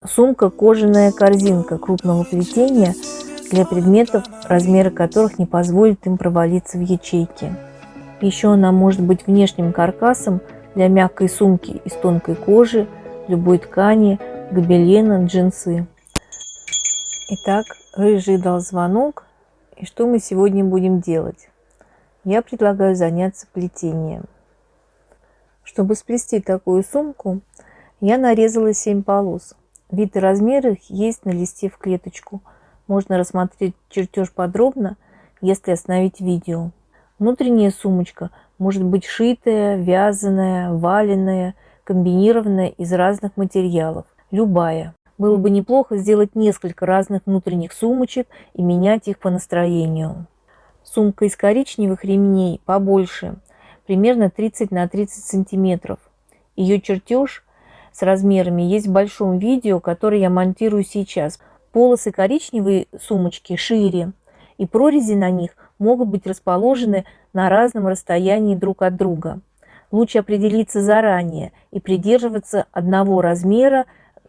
Сумка кожаная корзинка крупного плетения для предметов, размеры которых не позволят им провалиться в ячейки. Еще она может быть внешним каркасом для мягкой сумки из тонкой кожи, любой ткани, гобелена, джинсы. Итак, Рыжий дал звонок, и что мы сегодня будем делать? Я предлагаю заняться плетением. Чтобы сплести такую сумку, я нарезала 7 полос. Вид и размер их есть на листе в клеточку. Можно рассмотреть чертеж подробно, если остановить видео. Внутренняя сумочка может быть шитая, вязаная, валеная, комбинированная из разных материалов. Любая. Было бы неплохо сделать несколько разных внутренних сумочек и менять их по настроению. Сумка из коричневых ремней побольше, примерно 30 на 30 сантиметров. Ее чертеж с размерами есть в большом видео, которое я монтирую сейчас. Полосы коричневой сумочки шире, и прорези на них могут быть расположены на разном расстоянии друг от друга. Лучше определиться заранее и придерживаться одного размера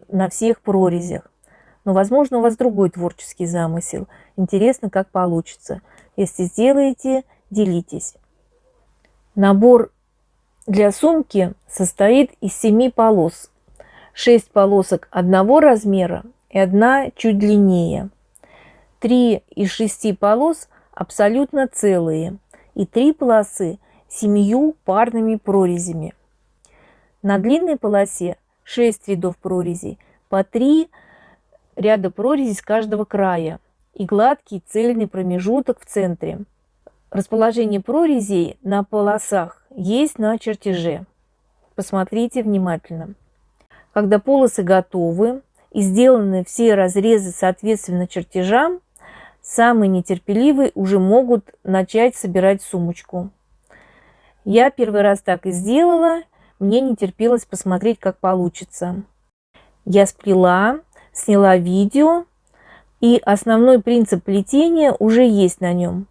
на всех прорезях. Но, возможно, у вас другой творческий замысел. Интересно, как получится. Если сделаете, делитесь. Набор для сумки состоит из 7 полос. 6 полосок одного размера и одна чуть длиннее. 3 из 6 полос абсолютно целые и 3 полосы с 7 парными прорезями. На длинной полосе 6 рядов прорезей, по 3 ряда прорезей с каждого края и гладкий цельный промежуток в центре. Расположение прорезей на полосах есть на чертеже. Посмотрите внимательно. Когда полосы готовы и сделаны все разрезы соответственно чертежам, самые нетерпеливые уже могут начать собирать сумочку. Я первый раз так и сделала, мне не терпелось посмотреть, как получится. Я сплела, сняла видео, и основной принцип плетения уже есть на нем.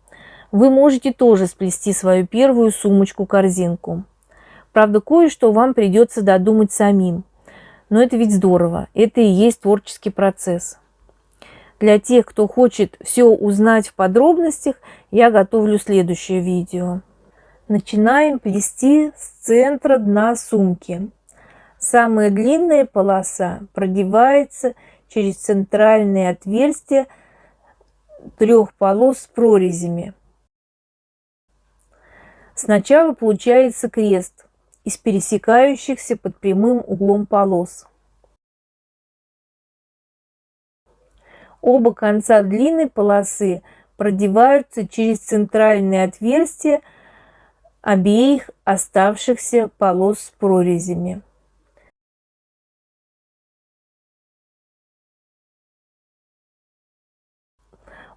Вы можете тоже сплести свою первую сумочку-корзинку. Правда, кое-что вам придется додумать самим. Но это ведь здорово, это и есть творческий процесс. Для тех, кто хочет все узнать в подробностях, я готовлю следующее видео. Начинаем плести с центра дна сумки. Самая длинная полоса продевается через центральные отверстия 3 полос с прорезями. Сначала получается крест из пересекающихся под прямым углом полос. Оба конца длинной полосы продеваются через центральные отверстия обеих оставшихся полос с прорезями.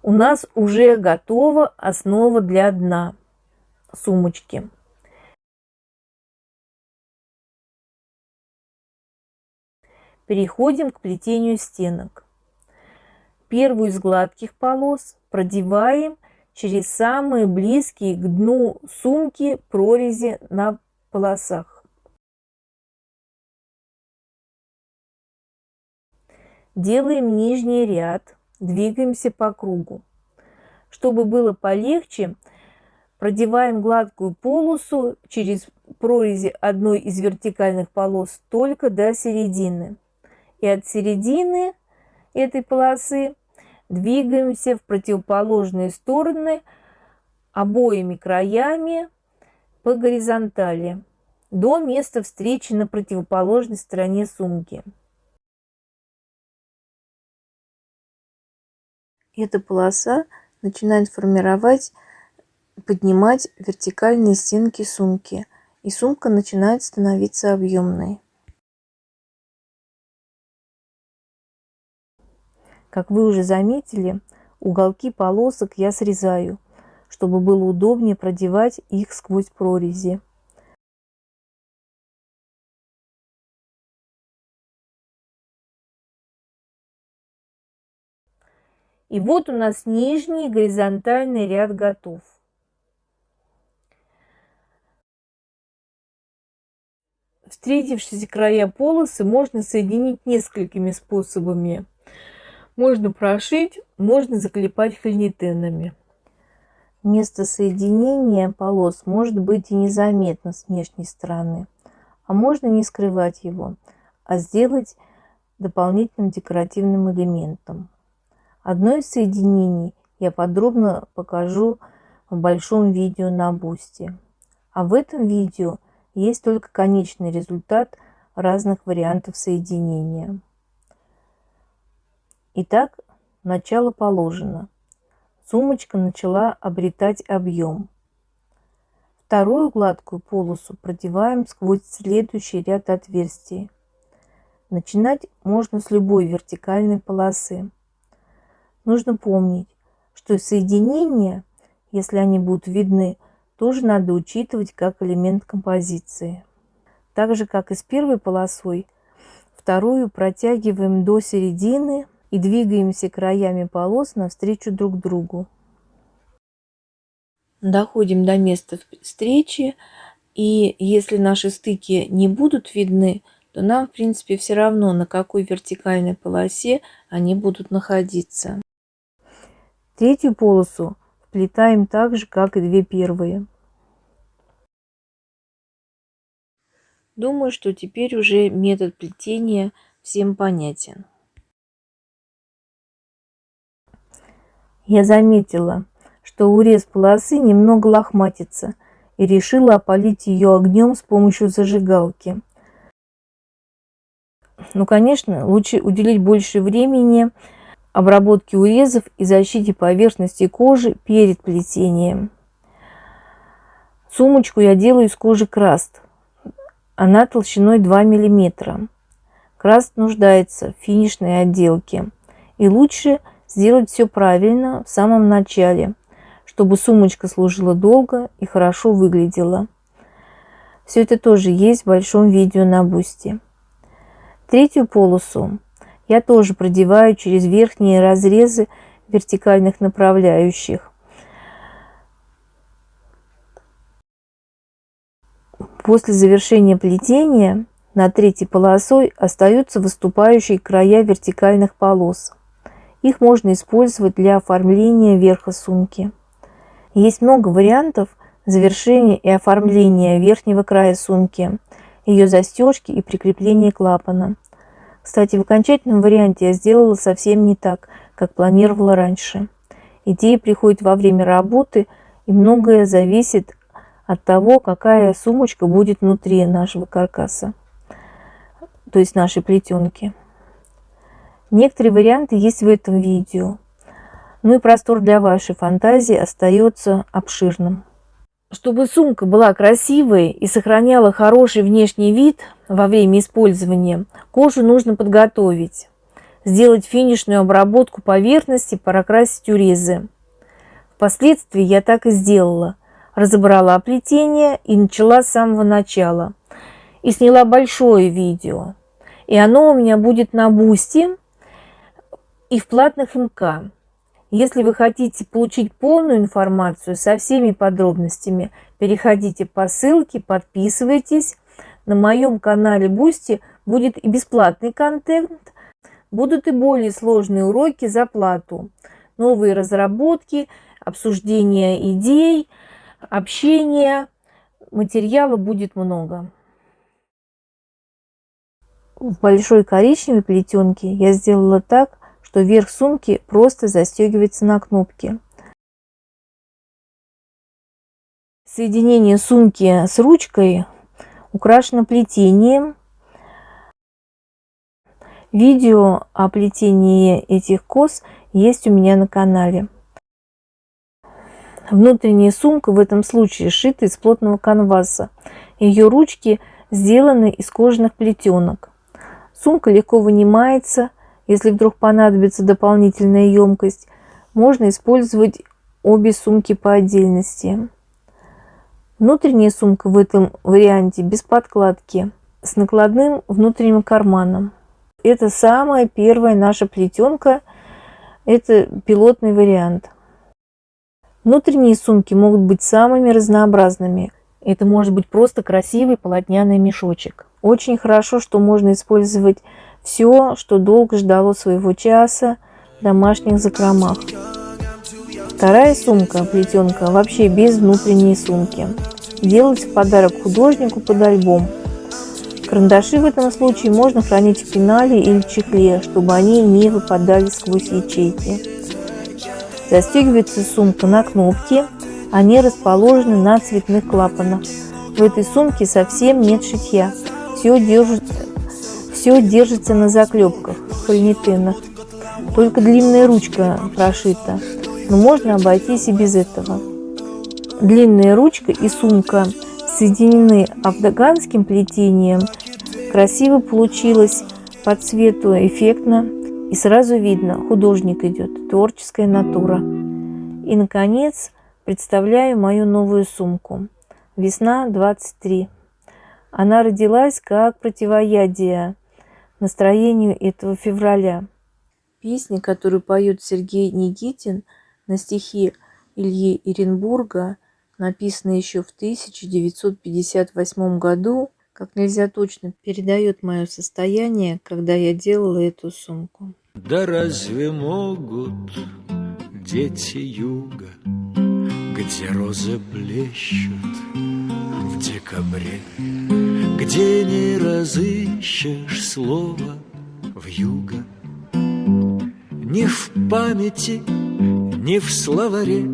У нас уже готова основа для дна сумочки. Переходим к плетению стенок. Первую из гладких полос продеваем через самые близкие к дну сумки прорези на полосах. Делаем нижний ряд, двигаемся по кругу. Чтобы было полегче, продеваем гладкую полосу через прорези одной из вертикальных полос только до середины. И от середины этой полосы двигаемся в противоположные стороны обоими краями по горизонтали до места встречи на противоположной стороне сумки. Эта полоса начинает формировать, поднимать вертикальные стенки сумки, и сумка начинает становиться объемной. Как вы уже заметили, уголки полосок я срезаю, чтобы было удобнее продевать их сквозь прорези. И вот у нас нижний горизонтальный ряд готов. Встретившиеся края полосы можно соединить несколькими способами. Можно прошить, можно заклепать фельнитенами. Место соединения полос может быть и незаметно с внешней стороны, а можно не скрывать его, а сделать дополнительным декоративным элементом. Одно из соединений я подробно покажу в большом видео на Boosty. А в этом видео есть только конечный результат разных вариантов соединения. Итак, начало положено. Сумочка начала обретать объем. Вторую гладкую полосу продеваем сквозь следующий ряд отверстий. Начинать можно с любой вертикальной полосы. Нужно помнить, что соединения, если они будут видны, тоже надо учитывать как элемент композиции. Так же, как и с первой полосой, вторую протягиваем до середины и двигаемся краями полос навстречу друг другу. Доходим до места встречи, и если наши стыки не будут видны, то нам, в принципе, все равно, на какой вертикальной полосе они будут находиться. Третью полосу вплетаем так же, как и две первые. Думаю, что теперь уже метод плетения всем понятен. Я заметила, что урез полосы немного лохматится, и решила опалить ее огнем с помощью зажигалки. Ну, конечно, лучше уделить больше времени обработке урезов и защите поверхности кожи перед плетением. Сумочку я делаю из кожи краст. Она толщиной 2 мм. Краст нуждается в финишной отделке. И лучше сделать все правильно в самом начале, чтобы сумочка служила долго и хорошо выглядела. Все это тоже есть в большом видео на Boosty. Третью полосу я тоже продеваю через верхние разрезы вертикальных направляющих. После завершения плетения над третьей полосой остаются выступающие края вертикальных полос. Их можно использовать для оформления верха сумки. Есть много вариантов завершения и оформления верхнего края сумки, ее застежки и прикрепления клапана. Кстати, в окончательном варианте я сделала совсем не так, как планировала раньше. Идея приходит во время работы, и многое зависит от того, какая сумочка будет внутри нашего каркаса, то есть нашей плетенки. Некоторые варианты есть в этом видео, ну и простор для вашей фантазии остается обширным. Чтобы сумка была красивой и сохраняла хороший внешний вид во время использования, кожу нужно подготовить, сделать финишную обработку поверхности, прокрасить урезы. Впоследствии я так и сделала. Разобрала плетение и начала с самого начала. И сняла большое видео. И оно у меня будет на Boosty и в платных МК. Если вы хотите получить полную информацию со всеми подробностями, переходите по ссылке, подписывайтесь. На моем канале Boosty будет и бесплатный контент, будут и более сложные уроки за плату, новые разработки, обсуждение идей, общение, материала будет много. В большой коричневой плетенке я сделала так, что верх сумки просто застегивается на кнопки. Соединение сумки с ручкой украшено плетением. Видео о плетении этих кос есть у меня на канале. Внутренняя сумка в этом случае сшита из плотного канваса. Ее ручки сделаны из кожаных плетенок. Сумка легко вынимается. Если вдруг понадобится дополнительная емкость, можно использовать обе сумки по отдельности. Внутренняя сумка в этом варианте без подкладки, с накладным внутренним карманом. Это самая первая наша плетенка, это пилотный вариант. Внутренние сумки могут быть самыми разнообразными. Это может быть просто красивый полотняный мешочек. Очень хорошо, что можно использовать все, что долго ждало своего часа в домашних закромах. Вторая сумка, плетенка, вообще без внутренней сумки. Делать в подарок художнику под альбом. Карандаши в этом случае можно хранить в пенале или чехле, чтобы они не выпадали сквозь ячейки. Застегивается сумка на кнопки, они расположены на цветных клапанах. В этой сумке совсем нет шитья, все держится на заклепках, фольнитенах. Только длинная ручка прошита, но можно обойтись и без этого. Длинная ручка и сумка соединены афганским плетением. Красиво получилось, по цвету эффектно, и сразу видно, художник идет, творческая натура. И, наконец, представляю мою новую сумку. Весна 23. Она родилась как противоядие настроению этого февраля. Песня, которую поет Сергей Никитин на стихи Ильи Эренбурга, написанная еще в 1958 году, как нельзя точно передает мое состояние, когда я делала эту сумку. Да разве могут дети юга, где розы блещут в декабре, где не разыщешь слова вьюга, ни в памяти, ни в словаре,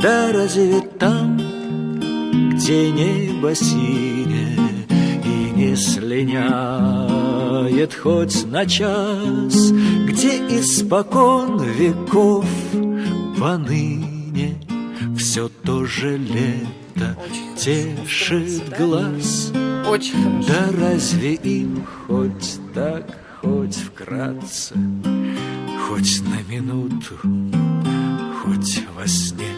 да разве там, где небо синее и не слиняет хоть на час, где испокон веков поныне все то же лето тешит глаз. Очень хорошо. Да разве им хоть так, хоть вкратце, хоть на минуту, хоть во сне,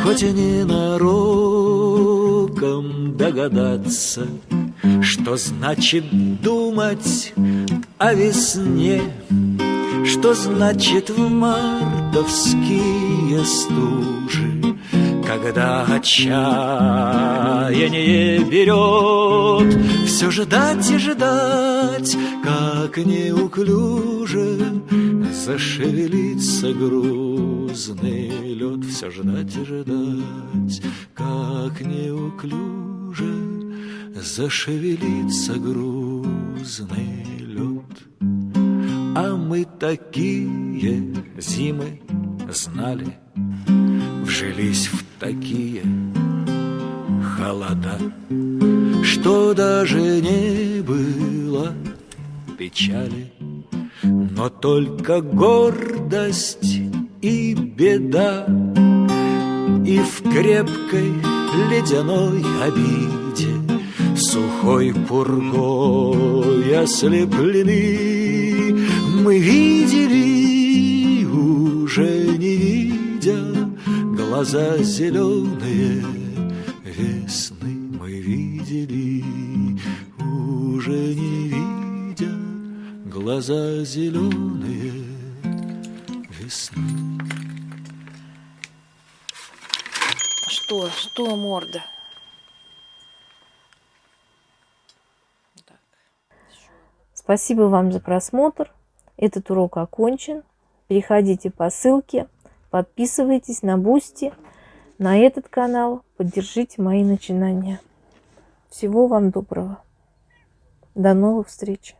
хоть и ненароком догадаться, что значит думать о весне, что значит в мартовские стужи, когда отчаяние берет, все ждать и ждать, как неуклюже зашевелится грузный лед, все ждать и ждать, как неуклюже зашевелится грузный лед. А мы такие зимы знали, вжились в такие холода, что даже не было печали, но только гордость и беда. И в крепкой ледяной обиде, сухой пургой ослеплены, мы видели, уже не видя, глаза зеленые весны. Мы видели, уже не видя, глаза зеленые весны. Что, морда? Спасибо вам за просмотр. Этот урок окончен. Переходите по ссылке, подписывайтесь на Boosty, на этот канал, поддержите мои начинания. Всего вам доброго. До новых встреч.